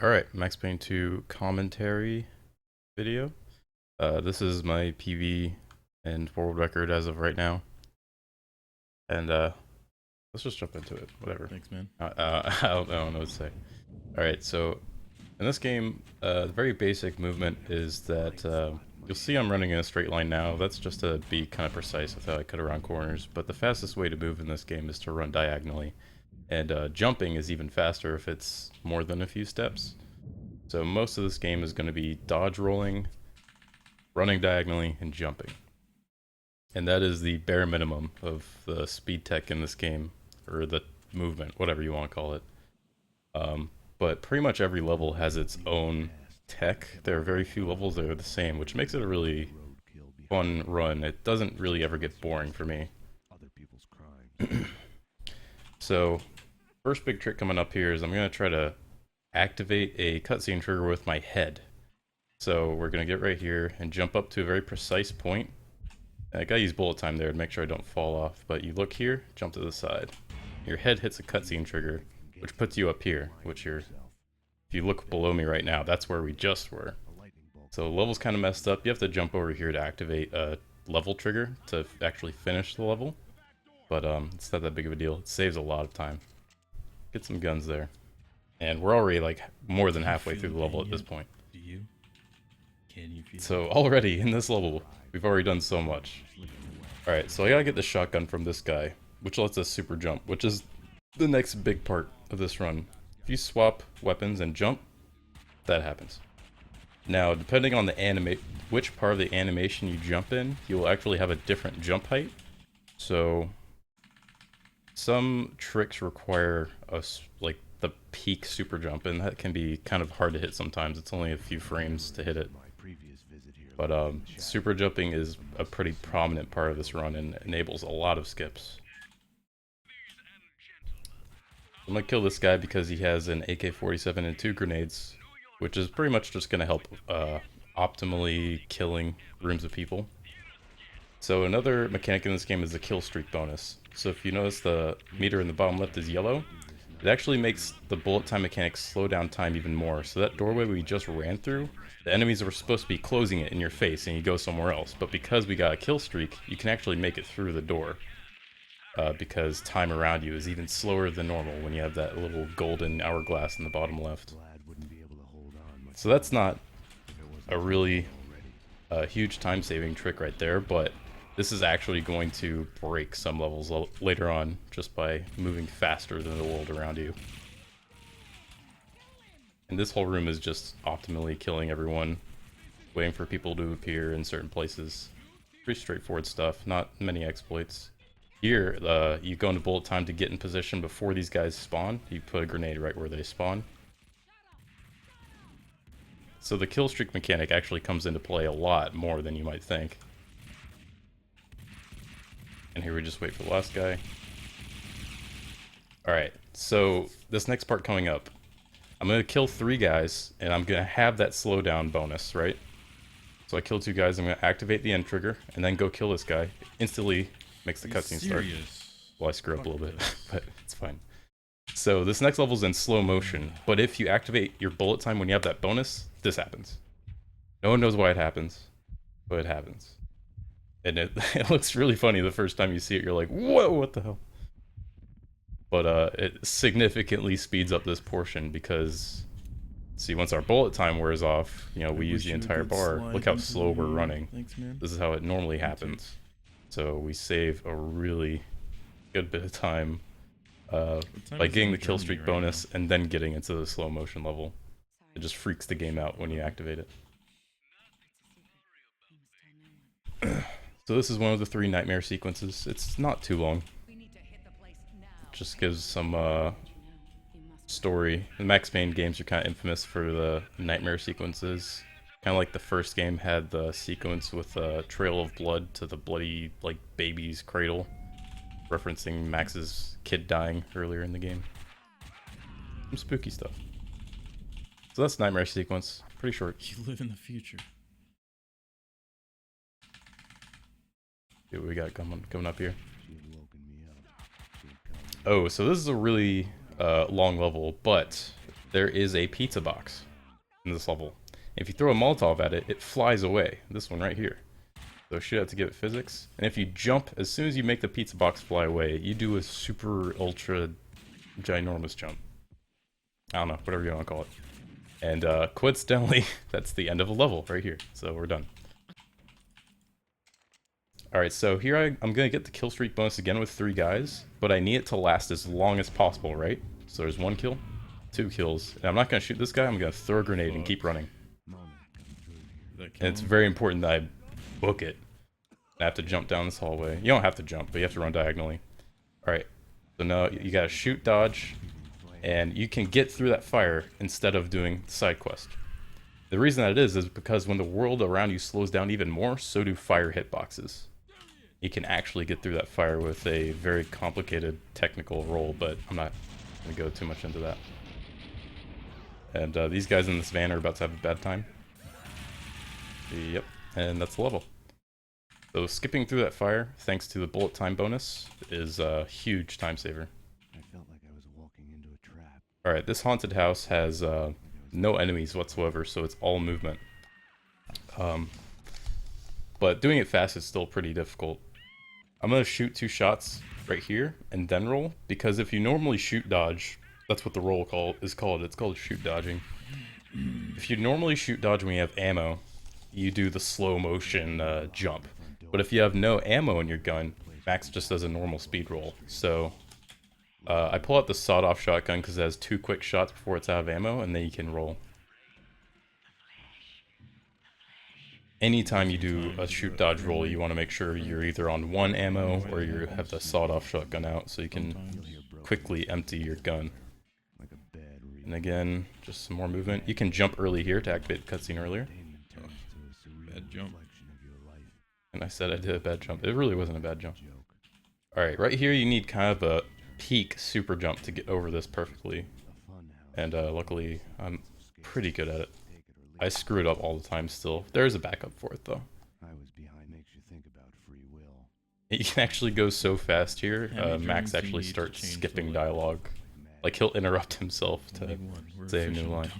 Alright, Max Payne 2 commentary video. This is my PV and world record as of right now. And let's just jump into it, whatever. Thanks, man. I don't know what to say. Alright, so in this game, the very basic movement is that you'll see I'm running in a straight line now. That's just to be kind of precise with how I cut around corners. But the fastest way to move in this game is to run diagonally. And jumping is even faster if it's more than a few steps. So most of this game is going to be dodge rolling, running diagonally, and jumping. And that is the bare minimum of the speed tech in this game, or the movement, whatever you want to call it. But pretty much every level has its own tech. There are very few levels that are the same, which makes it a really fun run. It doesn't really ever get boring for me. So, first big trick coming up here is I'm going to try to activate a cutscene trigger with my head. So we're going to get right here and jump up to a very precise point. I gotta use bullet time there to make sure I don't fall off, but you look here, jump to the side. Your head hits a cutscene trigger, which puts you up here, which if you look below me right now, that's where we just were. So the level's kind of messed up. You have to jump over here to activate a level trigger to actually finish the level. But it's not that big of a deal. It saves a lot of time. Get some guns there. And we're already like more than halfway through the level at this point. Do you? Can you feel So already in this level, we've already done so much. Alright, so I gotta get the shotgun from this guy, which lets us super jump, which is the next big part of this run. If you swap weapons and jump, that happens. Now, depending on the which part of the animation you jump in, you will actually have a different jump height. So some tricks require us like the peak super jump, and that can be kind of hard to hit sometimes. It's only a few frames to hit it. But super jumping is a pretty prominent part of this run and enables a lot of skips. I'm gonna kill this guy because he has an AK-47 and 2 grenades, which is pretty much just gonna help optimally killing rooms of people. So another mechanic in this game is the kill streak bonus. So if you notice the meter in the bottom left is yellow, it actually makes the bullet time mechanic slow down time even more. So that doorway we just ran through, the enemies were supposed to be closing it in your face and you go somewhere else. But because we got a kill streak, you can actually make it through the door. Because time around you is even slower than normal when you have that little golden hourglass in the bottom left. So that's not a really huge time-saving trick right there, but this is actually going to break some levels later on just by moving faster than the world around you. And this whole room is just optimally killing everyone, waiting for people to appear in certain places. Pretty straightforward stuff, not many exploits. Here, you go into bullet time to get in position before these guys spawn. You put a grenade right where they spawn. So the kill streak mechanic actually comes into play a lot more than you might think. And here we just wait for the last guy. Alright, so this next part coming up, I'm going to kill 3 guys, and I'm going to have that slowdown bonus, right? So I kill 2 guys, I'm going to activate the end trigger, and then go kill this guy. Instantly makes the cutscene start. Well, I screw up a little bit, but it's fine. So this next level's in slow motion, but if you activate your bullet time when you have that bonus, this happens. No one knows why it happens, but it happens. And it looks really funny the first time you see it. You're like, whoa, what the hell? But it significantly speeds up this portion because, see, once our bullet time wears off, you know, we use the entire bar. Look how slow we're running. Thanks, man. This is how it normally happens. So we save a really good bit of time by getting the kill streak bonus and then getting into the slow motion level. It just freaks the game out when you activate it. So this is one of the 3 nightmare sequences. It's not too long. It just gives some story. The Max Payne games are kind of infamous for the nightmare sequences. Kind of like the first game had the sequence with a trail of blood to the bloody, like, baby's cradle, referencing Max's kid dying earlier in the game. Some spooky stuff. So that's nightmare sequence. Pretty short. You live in the future. See what we got coming up here. Oh, so this is a really long level, but there is a pizza box in this level. If you throw a Molotov at it, it flies away. This one right here. So shoot out to give it physics. And if you jump, as soon as you make the pizza box fly away, you do a super ultra ginormous jump. I don't know, whatever you want to call it. And coincidentally, that's the end of a level right here. So we're done. Alright, so here I'm going to get the kill streak bonus again with 3 guys, but I need it to last as long as possible, right? So there's 1 kill, 2 kills, and I'm not going to shoot this guy, I'm going to throw a grenade and keep running. And it's very important that I book it. I have to jump down this hallway. You don't have to jump, but you have to run diagonally. Alright, so now you gotta shoot, dodge, and you can get through that fire instead of doing the side quest. The reason that is because when the world around you slows down even more, so do fire hitboxes. You can actually get through that fire with a very complicated technical roll, but I'm not going to go too much into that. And these guys in this van are about to have a bad time. Yep, and that's the level. So skipping through that fire, thanks to the bullet time bonus, is a huge time saver. I felt like I was walking into a trap. Alright, this haunted house has no enemies whatsoever, so it's all movement. But doing it fast is still pretty difficult. I'm going to shoot 2 shots right here and then roll, because if you normally shoot dodge, that's what the roll is called. It's called shoot dodging. If you normally shoot dodge when you have ammo, you do the slow motion jump. But if you have no ammo in your gun, Max just does a normal speed roll. So I pull out the sawed-off shotgun because it has 2 quick shots before it's out of ammo, and then you can roll. Anytime you do a shoot dodge roll, you want to make sure you're either on 1 ammo or you have the sawed-off shotgun out so you can quickly empty your gun. And again, just some more movement. You can jump early here to activate the cutscene earlier. Bad jump. And I said I did a bad jump. It really wasn't a bad jump. Alright, right here you need kind of a peak super jump to get over this perfectly. And luckily, I'm pretty good at it. I screw it up all the time still. There's a backup for it though. I was behind makes you think about free will. You can actually go so fast here, Max actually starts skipping dialogue. Like he'll interrupt himself to say a new line.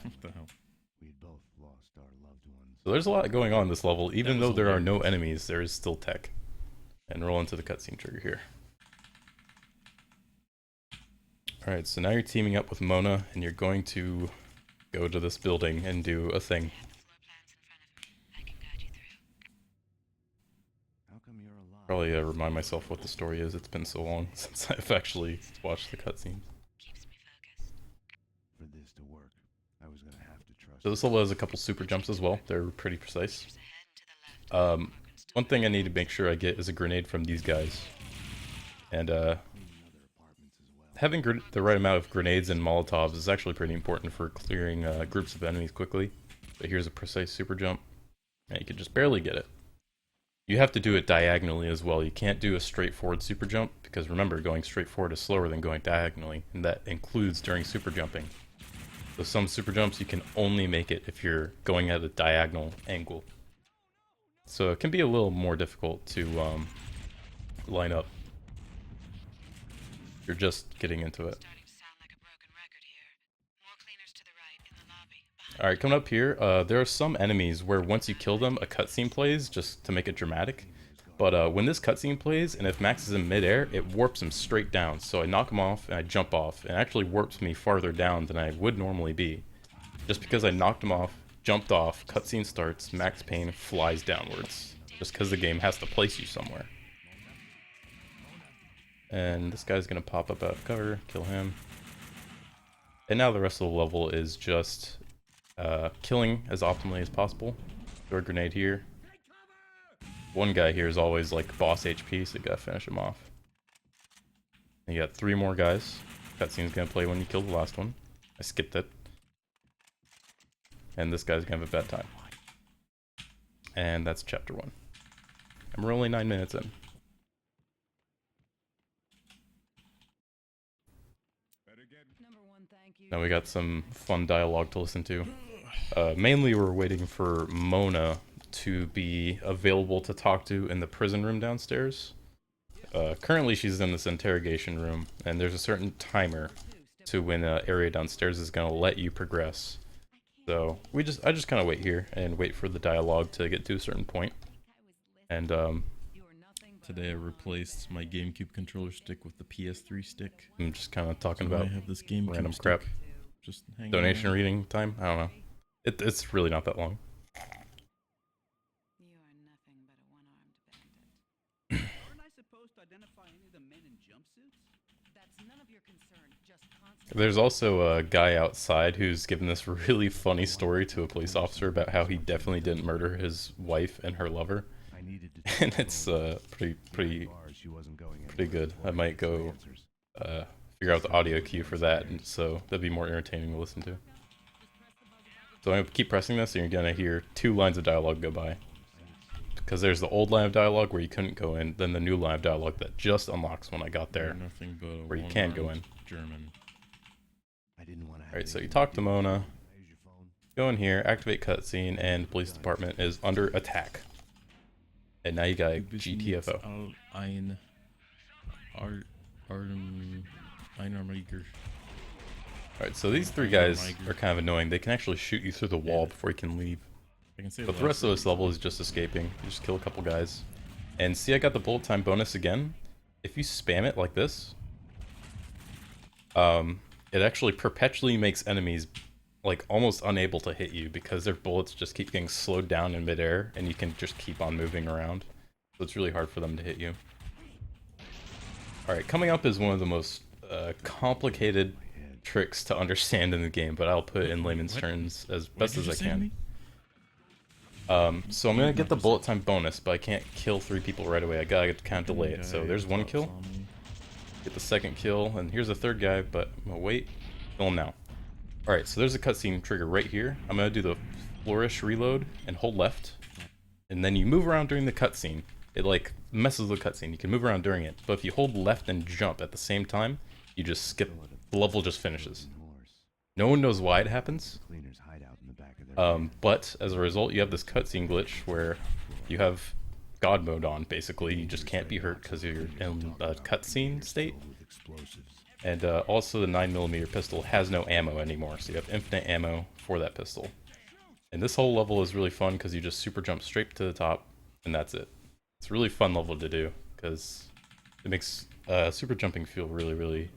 What the hell? So there's a lot going on in this level. Even though there are no enemies, there is still tech. And roll into the cutscene trigger here. Alright, so now you're teaming up with Mona, and you're going to go to this building and do a thing. Probably remind myself what the story is. It's been so long since I've actually watched the cutscene. For this to work, I was gonna have to trust. So this level has a couple super jumps as well. They're pretty precise. One thing I need to make sure I get is a grenade from these guys. And having the right amount of grenades and Molotovs is actually pretty important for clearing groups of enemies quickly. But here's a precise super jump. And you can just barely get it. You have to do it diagonally as well. You can't do a straightforward super jump, because remember, going straight forward is slower than going diagonally, and that includes during super jumping. So some super jumps you can only make it if you're going at a diagonal angle. So it can be a little more difficult to line up. You're just getting into it. Alright, coming up here, there are some enemies where once you kill them, a cutscene plays, just to make it dramatic. But when this cutscene plays, and if Max is in midair, it warps him straight down. So I knock him off, and I jump off, and it actually warps me farther down than I would normally be. Just because I knocked him off, jumped off, cutscene starts, Max Payne flies downwards. Just because the game has to place you somewhere. And this guy's gonna pop up out of cover, kill him. And now the rest of the level is just killing as optimally as possible. Throw a grenade here. One guy here is always like boss HP, so you gotta finish him off. And you got 3 more guys. Cutscene's gonna play when you kill the last one. I skipped it. And this guy's gonna have a bad time. And that's chapter 1. And we're only 9 minutes in. Now we got some fun dialogue to listen to. Mainly we're waiting for Mona to be available to talk to in the prison room downstairs. Currently she's in this interrogation room, and there's a certain timer to when an area downstairs is gonna let you progress. So I just kind of wait here and wait for the dialogue to get to a certain point. And today I replaced my GameCube controller stick with the PS3 stick. I'm just kind of talking So about I have this GameCube random stick crap. just hanging Donation around. reading time? I don't know. It's really not that long. You are nothing but a one-armed bandit. Aren't I supposed to identify any of the men in jumpsuits? That's none of your concern. Just There's also a guy outside who's given this really funny story to a police officer about how he definitely didn't murder his wife and her lover. I needed to And it's pretty good. I might go figure out the audio cue for that, and so that'd be more entertaining to listen to. So I'm gonna keep pressing this, and you're gonna hear 2 lines of dialogue go by. Because there's the old line of dialogue where you couldn't go in, then the new line of dialogue that just unlocks when I got there, Nothing but a where you can go in. German. I didn't want to have Alright, so you anything talk to do with Mona, it. Here's your phone. go in here, activate cutscene, and police department is under attack. And now you got a GTFO. Ein Einarmiger. Alright, so these 3 guys are kind of annoying. They can actually shoot you through the wall before you can leave. I can say But the rest of this level is just escaping. You just kill a couple guys. And see, I got the bullet time bonus again. If you spam it like this, it actually perpetually makes enemies like almost unable to hit you because their bullets just keep getting slowed down in midair, and you can just keep on moving around. So it's really hard for them to hit you. Alright, coming up is one of the most complicated tricks to understand in the game, but I'll put it in layman's terms as best as I can. So I'm gonna get the bullet time bonus, but I can't kill 3 people right away. I gotta kind of delay it. So there's 1 kill, get the 2nd kill, and here's a 3rd guy, but I'm gonna wait, kill him now. Alright, so there's a cutscene trigger right here. I'm gonna do the flourish reload and hold left, and then you move around during the cutscene. It like messes with the cutscene. You can move around during it, but if you hold left and jump at the same time, you just skip. The level just finishes. No one knows why it happens. Cleaners hide out in the back of their But as a result, you have this cutscene glitch where you have God mode on. Basically, you just can't be hurt because you're in a cutscene state. with explosives. And also, the 9mm pistol has no ammo anymore, so you have infinite ammo for that pistol. And this whole level is really fun because you just super jump straight to the top, and that's it. It's a really fun level to do because it makes super jumping feel really.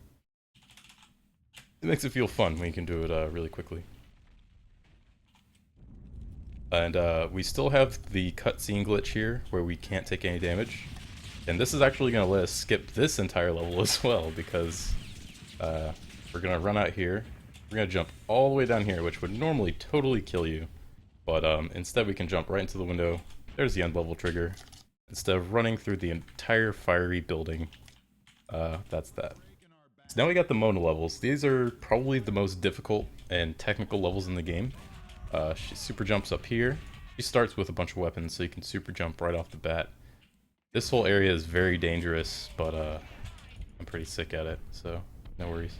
It makes it feel fun when you can do it really quickly. And we still have the cutscene glitch here where we can't take any damage. And this is actually going to let us skip this entire level as well because we're going to run out here. We're going to jump all the way down here, which would normally totally kill you. But instead we can jump right into the window. There's the end level trigger. Instead of running through the entire fiery building, that's that. So now we got the Mona levels. These are probably the most difficult and technical levels in the game. She super jumps up here. She starts with a bunch of weapons, so you can super jump right off the bat. This whole area is very dangerous, but I'm pretty sick at it, so no worries.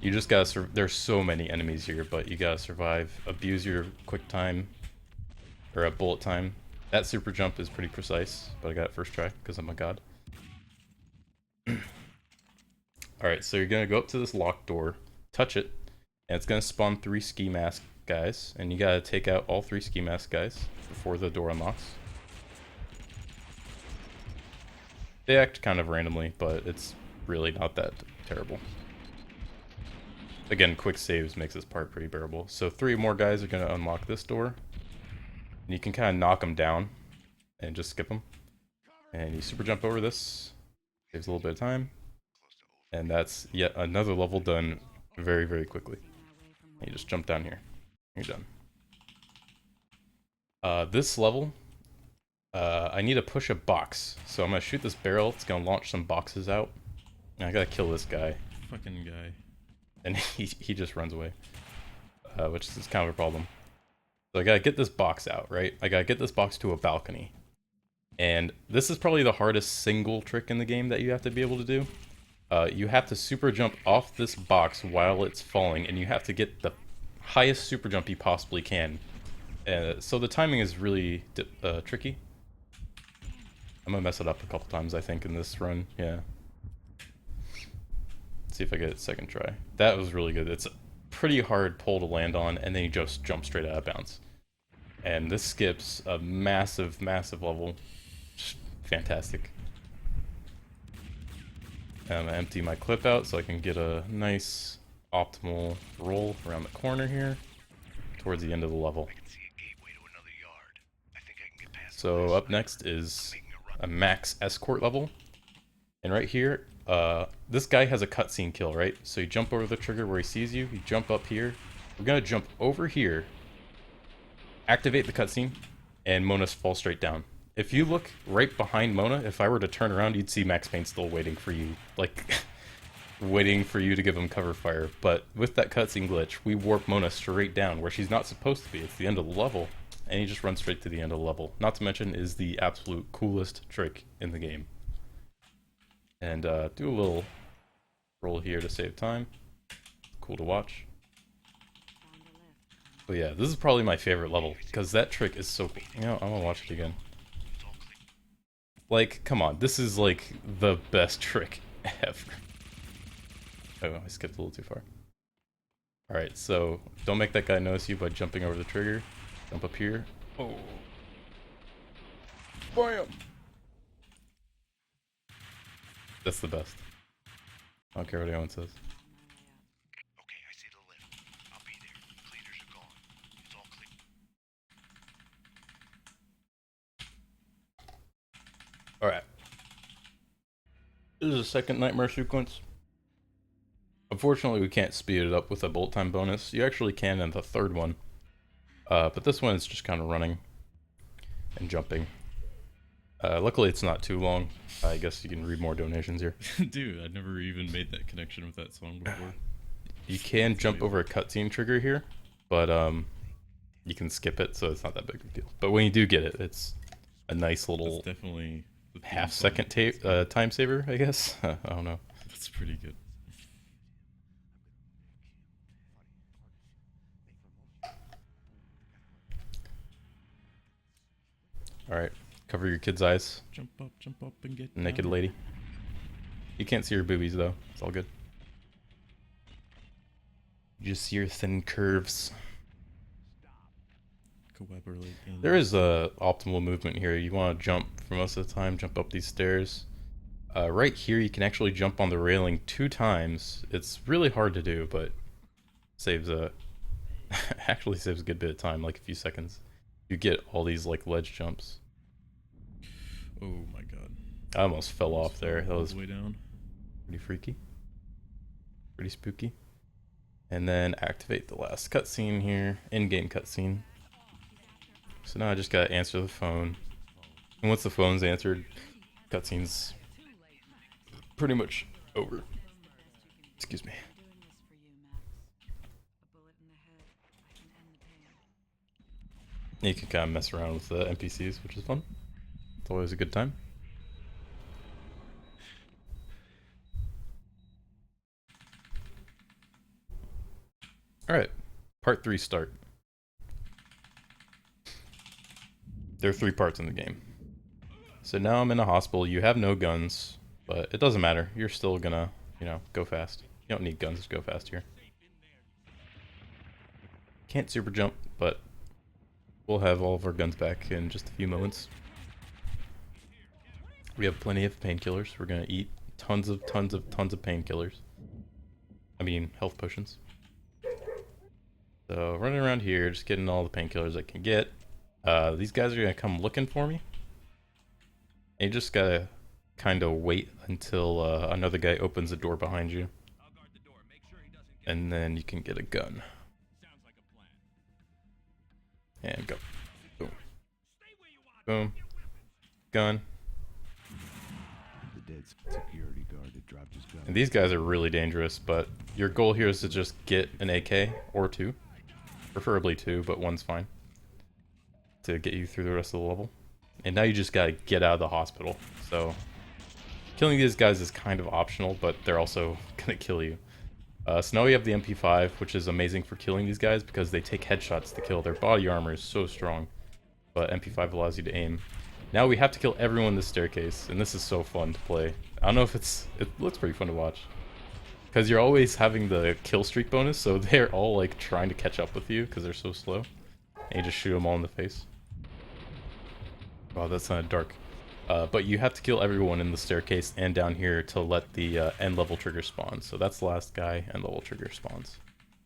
You just gotta there's so many enemies here, but you gotta survive. Abuse your quick time, or a bullet time. That super jump is pretty precise, but I got it first try because I'm a god. Alright, so you're gonna go up to this locked door, touch it, and it's gonna spawn 3 ski mask guys, and you gotta take out all 3 ski mask guys before the door unlocks. They act kind of randomly, but it's really not that terrible. Again, quick saves makes this part pretty bearable. So 3 more guys are gonna unlock this door, and you can kind of knock them down and just skip them. And you super jump over this, saves a little bit of time, and that's yet another level done very quickly. And you just jump down here. You're done. This level, I need to push a box. So I'm gonna shoot this barrel. It's gonna launch some boxes out. And I gotta kill this guy. Fucking guy. And he just runs away. Which is kind of a problem. So I gotta get this box out, right? I gotta get this box to a balcony. And this is probably the hardest single trick in the game that you have to be able to do. You have to super jump off this box while it's falling, and you have to get the highest super jump you possibly can. So the timing is really tricky. I'm gonna mess it up a couple times, I think, in this run. Yeah. So See if I get it second try. That was really good. It's a pretty hard pole to land on, and then you just jump straight out of bounds. And this skips a massive, massive level. Just fantastic. I'm gonna empty my clip out so I can get a nice optimal roll around the corner here towards the end of the level. So up next is a max escort level. And right here, this guy has a cutscene kill, right? So you jump over the trigger where he sees you, you jump up here. We're gonna jump over here, activate the cutscene, and Mona falls straight down. If you look right behind Mona, if I were to turn around, you'd see Max Payne still waiting for you. Like, waiting for you to give him cover fire. But with that cutscene glitch, we warp Mona straight down where she's not supposed to be. It's the end of the level, and you just run straight to the end of the level. Not to mention is the absolute coolest trick in the game. And do a little roll here to save time. Cool to watch. But yeah, this is probably my favorite level, because that trick is so cool. You know, I'm gonna watch it again. Like, come on, this is like the best trick ever. Oh, I skipped a little too far. Alright, so don't make that guy notice you by jumping over the trigger. Jump up here. Oh. Bam! That's the best. I don't care what anyone says. Okay, I see the lift. I'll be there. Cleaners are gone. It's all clear. Alright. This is the second nightmare sequence. Unfortunately, we can't speed it up with a bolt time bonus. You actually can in the third one. But this one is just kind of running and jumping. Luckily, it's not too long. I guess you can read more donations here. Dude, I never even made that connection with that song before. You can jump over a cutscene trigger here, but you can skip it, so it's not that big of a deal. But when you do get it, it's a nice little That's definitely the theme half-second song. time saver, I guess. I don't know. That's pretty good. All right, cover your kid's eyes. Jump up, and get Naked down. lady. You can't see her boobies though. It's all good. You just see her thin curves. Collaborate in- There is a optimal movement here. You want to jump for most of the time. Jump up these stairs. Right here, you can actually jump on the railing 2 times. It's really hard to do, but saves a actually saves a good bit of time, like a few seconds. You get all these like ledge jumps. Oh my god. I almost fell off there. That All was the way down. pretty freaky. Pretty spooky. And then activate the last cutscene here. In-game cutscene. So now I just gotta answer the phone. And once the phone's answered, cutscene's pretty much over. Excuse me. Doing this for you, Max. A bullet in the head. I can end the pain. You can kind of mess around with the NPCs, which is fun. It's always a good time. Alright, part 3 start. There are 3 parts in the game. So now I'm in a hospital. You have no guns, but it doesn't matter. You're still gonna, you know, go fast. You don't need guns to go fast here. Can't super jump, but we'll have all of our guns back in just a few moments. We have plenty of painkillers. We're gonna eat tons of painkillers. I mean, health potions. So running around here, just getting all the painkillers I can get. These guys are gonna come looking for me. And you just gotta kind of wait until another guy opens the door behind you. I'll guard the door. Make sure he doesn't get And then you can get a gun. sounds like a plan. And go. Boom. Stay where you are. Boom. Gun. The dead security guard had dropped his gun. And these guys are really dangerous, but your goal here is to just get an AK or 2. Preferably 2, but 1's fine. To get you through the rest of the level. And now you just gotta get out of the hospital. So, killing these guys is kind of optional, but they're also gonna kill you. So now we have the MP5, which is amazing for killing these guys because they take headshots to kill. Their body armor is so strong. But MP5 allows you to aim. Now we have to kill everyone in this staircase, and this is so fun to play. I don't know if it looks pretty fun to watch. Because you're always having the kill streak bonus, so they're all like trying to catch up with you because they're so slow. And you just shoot them all in the face. Wow, that's kind of dark. But you have to kill everyone in the staircase and down here to let the end level trigger spawn. So that's the last guy, end level trigger spawns.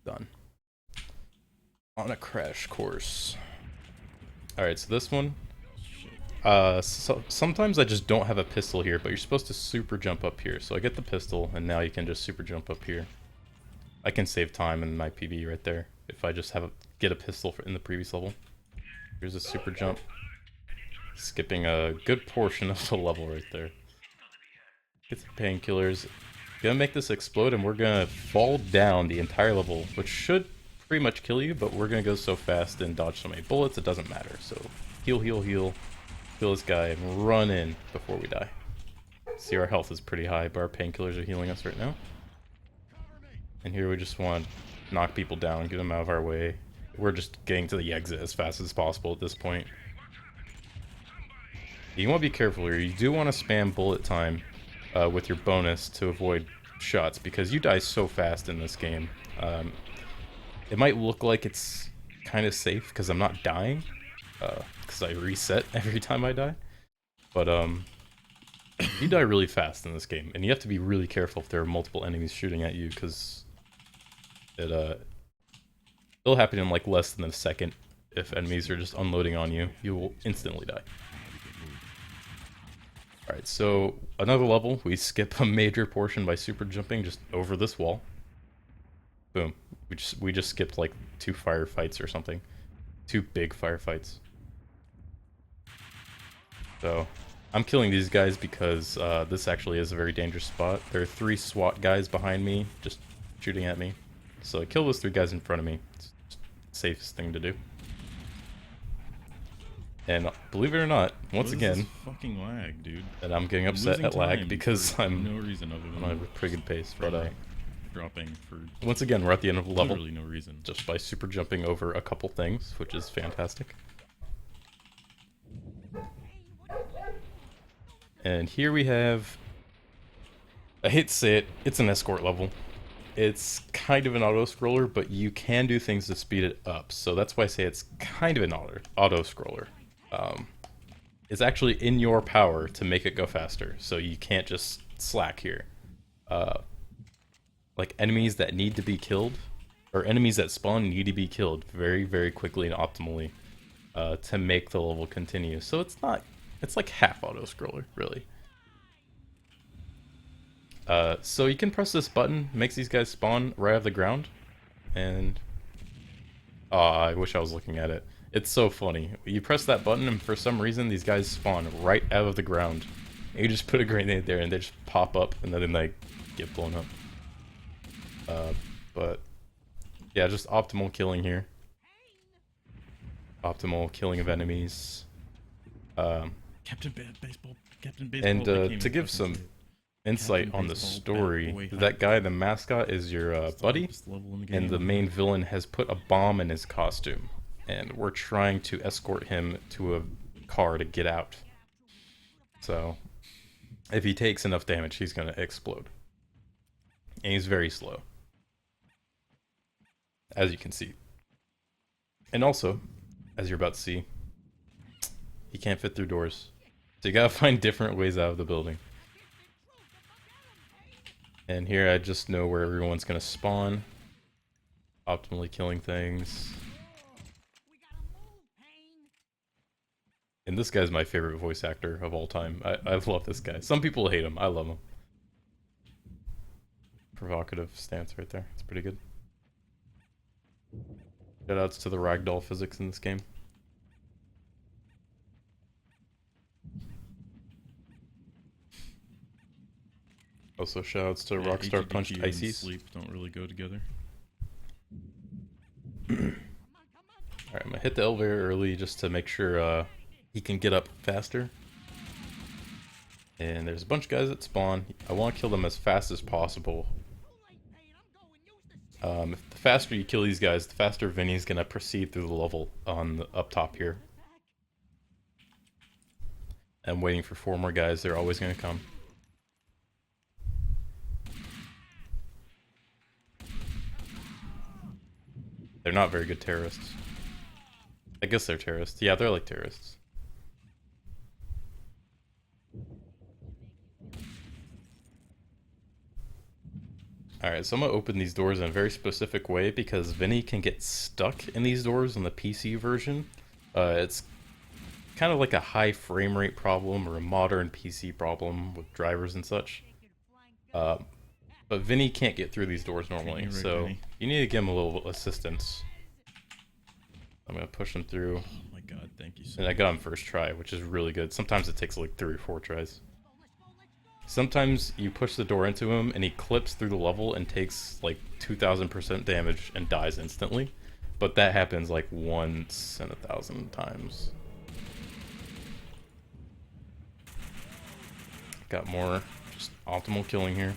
Done. On a crash course. Alright, so this one. Sometimes I just don't have a pistol here, but you're supposed to super jump up here. So I get the pistol, and now you can just super jump up here. I can save time in my PB right there if I just get a pistol in the previous level. Here's a super jump. Skipping a good portion of the level right there. Get some painkillers. Gonna make this explode, and we're gonna fall down the entire level, which should pretty much kill you, but we're gonna go so fast and dodge so many bullets, it doesn't matter. So heal, heal, heal. Kill this guy and run in before we die. See, our health is pretty high, but our painkillers are healing us right now. And here we just want to knock people down, get them out of our way. We're just getting to the exit as fast as possible at this point. You want to be careful here. You do want to spam bullet time with your bonus to avoid shots, because you die so fast in this game. It might look like it's kind of safe because I'm not dying, because I reset every time I die. But you die really fast in this game, and you have to be really careful if there are multiple enemies shooting at you, because it'll happen in like less than a second. If enemies are just unloading on you, you will instantly die. Alright, so another level, we skip a major portion by super jumping just over this wall. Boom. We just skipped like 2 firefights or something. 2 big firefights. So, I'm killing these guys because this actually is a very dangerous spot. There are 3 SWAT guys behind me, just shooting at me. So I kill those 3 guys in front of me. It's just the safest thing to do. And believe it or not, once again, this fucking lag, dude. and I'm getting upset at lag because I'm no reason other than on a pretty good pace. But dropping for once again, we're at the end of the level. literally no reason. Just by super jumping over a couple things, which is fantastic. And here we have, I hate to say it, it's an escort level. It's kind of an auto-scroller, but you can do things to speed it up. So that's why I say it's kind of an auto-scroller. It's actually in your power to make it go faster, so you can't just slack here. Like enemies that need to be killed, or enemies that spawn need to be killed very, very quickly and optimally to make the level continue. So it's like half auto-scroller, really. So you can press this button, makes these guys spawn right out of the ground, and I wish I was looking at it. It's so funny. You press that button, and for some reason, these guys spawn right out of the ground. And you just put a grenade there, and they just pop up, and then they get blown up. But yeah, just optimal killing here. Optimal killing of enemies. Captain Baseball. And to give some insight on the story, that guy, the mascot, is your buddy, and the main villain has put a bomb in his costume, and we're trying to escort him to a car to get out. So if he takes enough damage, he's gonna explode, and he's very slow, as you can see. And also, as you're about to see, he can't fit through doors, so you gotta find different ways out of the building. And here I just know where everyone's gonna spawn. Optimally killing things. And this guy's my favorite voice actor of all time. I love this guy. Some people hate him. I love him. Provocative stance right there. It's pretty good. Shoutouts to the ragdoll physics in this game. Also, shoutouts to Rockstar Punched and Ices. sleep don't really go together. Alright, I'm gonna hit the elevator early just to make sure he can get up faster. And there's a bunch of guys that spawn. I want to kill them as fast as possible. If the faster you kill these guys, the faster Vinny's gonna proceed through the level on the up top here. I'm waiting for 4 more guys. They're always gonna come. They're not very good terrorists. I guess they're terrorists. Yeah, they're like terrorists. Alright, so I'm gonna open these doors in a very specific way because Vinny can get stuck in these doors on the PC version. It's kind of like a high frame rate problem or a modern PC problem with drivers and such. But Vinny can't get through these doors normally, Right, so Vinny. you need to give him a little assistance. I'm gonna push him through, Oh my god, thank you so and I much. got him first try, which is really good. Sometimes it takes like 3 or 4 tries. Sometimes you push the door into him and he clips through the level and takes like 2000% damage and dies instantly. But that happens like once in 1,000 times. Got more just optimal killing here.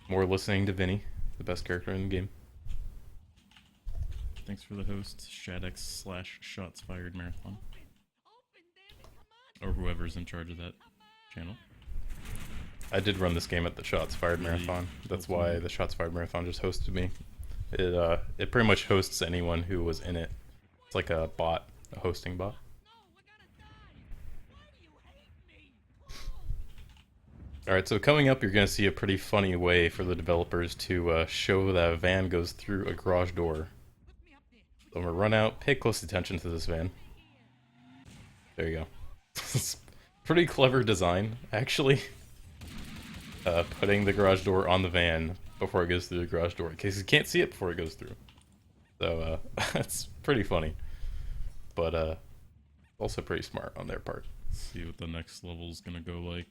More listening to Vinny, the best character in the game. Thanks for the host, Shadex/Shots Fired Marathon. Or whoever's in charge of that channel. I did run this game at the Shots Fired Really Marathon. That's helpful. why the Shots Fired Marathon just hosted me. It pretty much hosts anyone who was in it. It's like a bot, a hosting bot. Alright, so coming up, you're going to see a pretty funny way for the developers to show that a van goes through a garage door. So I'm going to run out, pay close attention to this van. There you go. It's pretty clever design, actually. Putting the garage door on the van before it goes through the garage door, in case you can't see it before it goes through. So, that's pretty funny. But, also pretty smart on their part. See what the next level's gonna go like.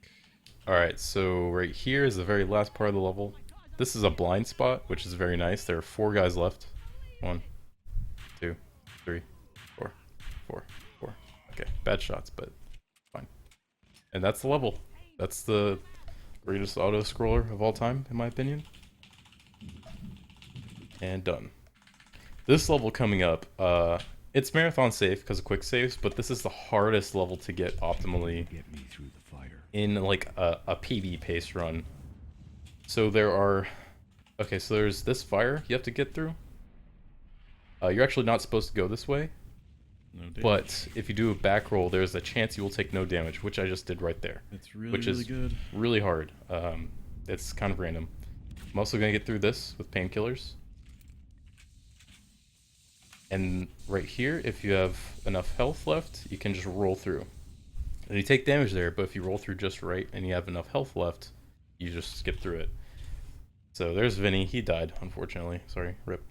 Alright, so right here is the very last part of the level. This is a blind spot, which is very nice. There are 4 guys left. 1, 2, 3, 4, 4, 4. Okay, bad shots, but fine. And that's the level. That's the greatest auto-scroller of all time, in my opinion. And done. This level coming up, it's marathon safe because of quick saves, but this is the hardest level to get optimally in like a PB pace run. So there are, okay, so there's this fire you have to get through. You're actually not supposed to go this way, No damage. but if you do a back roll, there's a chance you will take no damage, which I just did right there. It's really, which really is good. really hard. It's kind of random. I'm also gonna get through this with painkillers. And right here, if you have enough health left, you can just roll through. And you take damage there, but if you roll through just right and you have enough health left, you just skip through it. So there's Vinny. He died, unfortunately. Sorry, rip.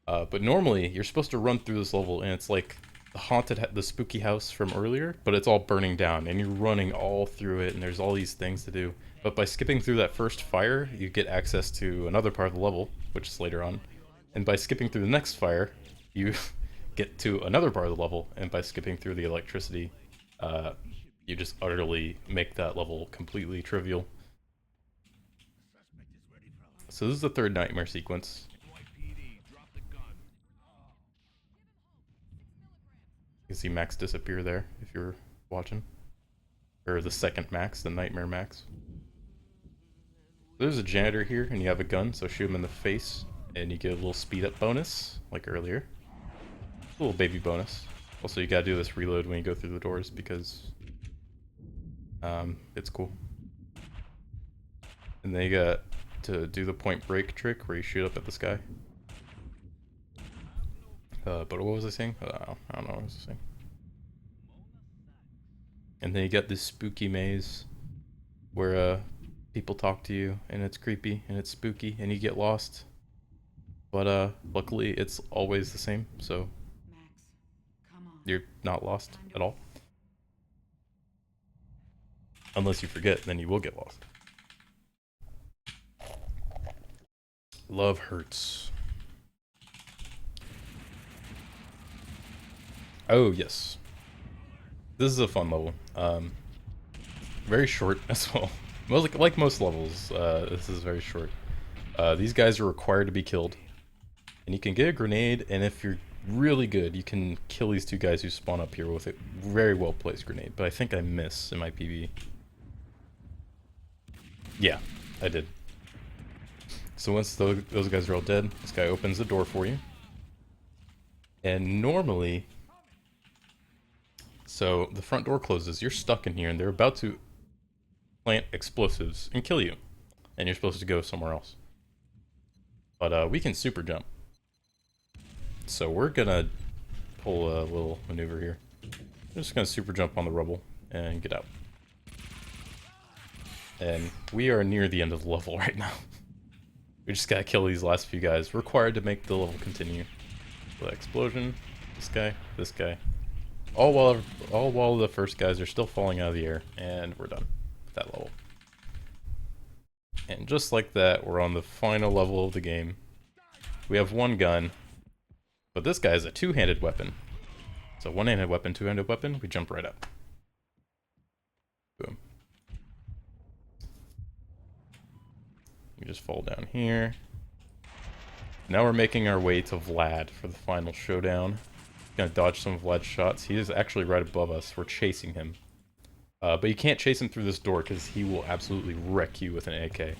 But normally, you're supposed to run through this level, and it's like the spooky house from earlier, but it's all burning down, and you're running all through it, and there's all these things to do. But by skipping through that first fire, you get access to another part of the level, which is later on. And by skipping through the next fire, you get to another part of the level, and by skipping through the electricity, you just utterly make that level completely trivial. So this is the third nightmare sequence. You can see Max disappear there, if you're watching. Or the second Max, the Nightmare Max. There's a janitor here, and you have a gun, so shoot him in the face, and you get a little speed up bonus, like earlier. A little baby bonus. Also, you gotta do this reload when you go through the doors, because it's cool. And then you got to do the point break trick, where you shoot up at this guy. But what was I saying? I don't know what I was saying. And then you got this spooky maze where people talk to you, and it's creepy and it's spooky, and you get lost. But luckily, it's always the same, so Max, come on. you're not lost at all. Unless you forget, then you will get lost. Love hurts. Oh, yes. This is a fun level. Very short as well. Like most levels, this is very short. These guys are required to be killed. And you can get a grenade, and if you're really good, you can kill these 2 guys who spawn up here with a very well placed grenade. But I think I miss in my PB. Yeah, I did. So once those guys are all dead, this guy opens the door for you. And normally, so the front door closes, you're stuck in here, and they're about to plant explosives and kill you. And you're supposed to go somewhere else. But we can super jump. So we're gonna pull a little maneuver here. We're just gonna super jump on the rubble and get out. And we are near the end of the level right now. We just gotta kill these last few guys required to make the level continue. The explosion, this guy. All while the first guys are still falling out of the air, and we're done with that level. And just like that, we're on the final level of the game. We have one gun, but this guy has a two-handed weapon. So one-handed weapon, two-handed weapon, we jump right up. Boom. We just fall down here. Now we're making our way to Vlad for the final showdown. Gonna dodge some of Vlad's shots. He is actually right above us. We're chasing him. But you can't chase him through this door because he will absolutely wreck you with an AK.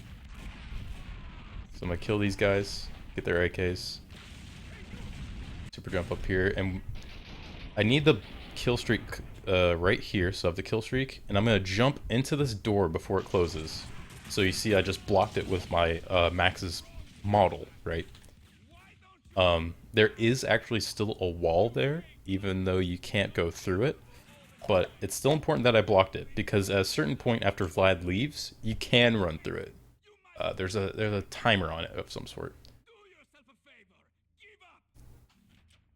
So I'm gonna kill these guys, get their AKs. Super jump up here, and I need the kill streak right here, so I have the kill streak, and I'm gonna jump into this door before it closes. So you see I just blocked it with my Max's model, right? There is actually still a wall there, even though you can't go through it. But it's still important that I blocked it, because at a certain point after Vlad leaves, you can run through it. There's a timer on it of some sort.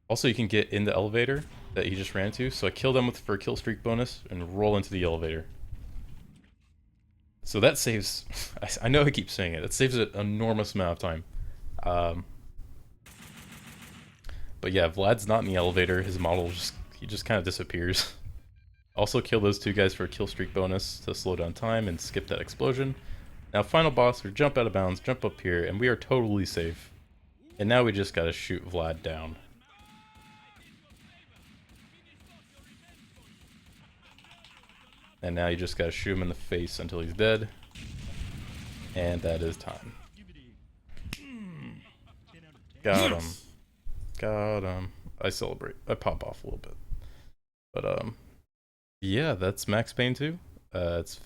Also, you can get in the elevator that he just ran to, so I kill them for a kill streak bonus and roll into the elevator. So that saves, I know I keep saying it, saves an enormous amount of time. But yeah, Vlad's not in the elevator, his model he just kind of disappears. Also kill those two guys for a kill streak bonus to slow down time and skip that explosion. Now final boss, we jump out of bounds, jump up here, and we are totally safe. And now we just gotta shoot Vlad down. And now you just gotta shoot him in the face until he's dead. And that is time. Got him. Got him. I celebrate. I pop off a little bit. But, yeah, that's Max Payne 2. It's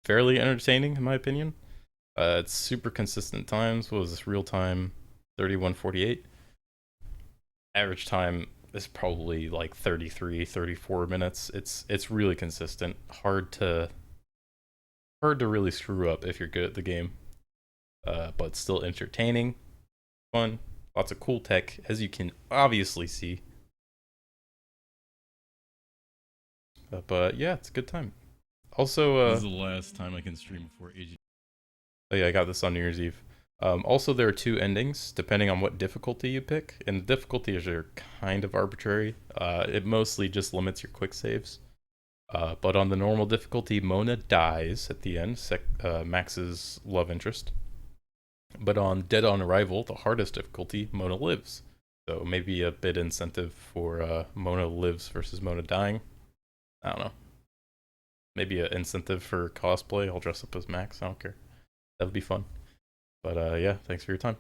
fairly entertaining, in my opinion. It's super consistent times. What was this? Real time 31:48. Average time is probably like 33, 34 minutes. It's really consistent. Hard to really screw up if you're good at the game. But still entertaining, fun, lots of cool tech, as you can obviously see. But yeah, it's a good time. Also, This is the last time I can stream before AG. oh yeah, I got this on New Year's Eve. Also, there are two endings, depending on what difficulty you pick, and the difficulties are kind of arbitrary. It mostly just limits your quick saves. But on the normal difficulty, Mona dies at the end, Max's love interest. But on Dead on Arrival, the hardest difficulty, Mona lives. So maybe a bit incentive for Mona lives versus Mona dying. I don't know. Maybe an incentive for cosplay. I'll dress up as Max. I don't care. That would be fun. But yeah, thanks for your time.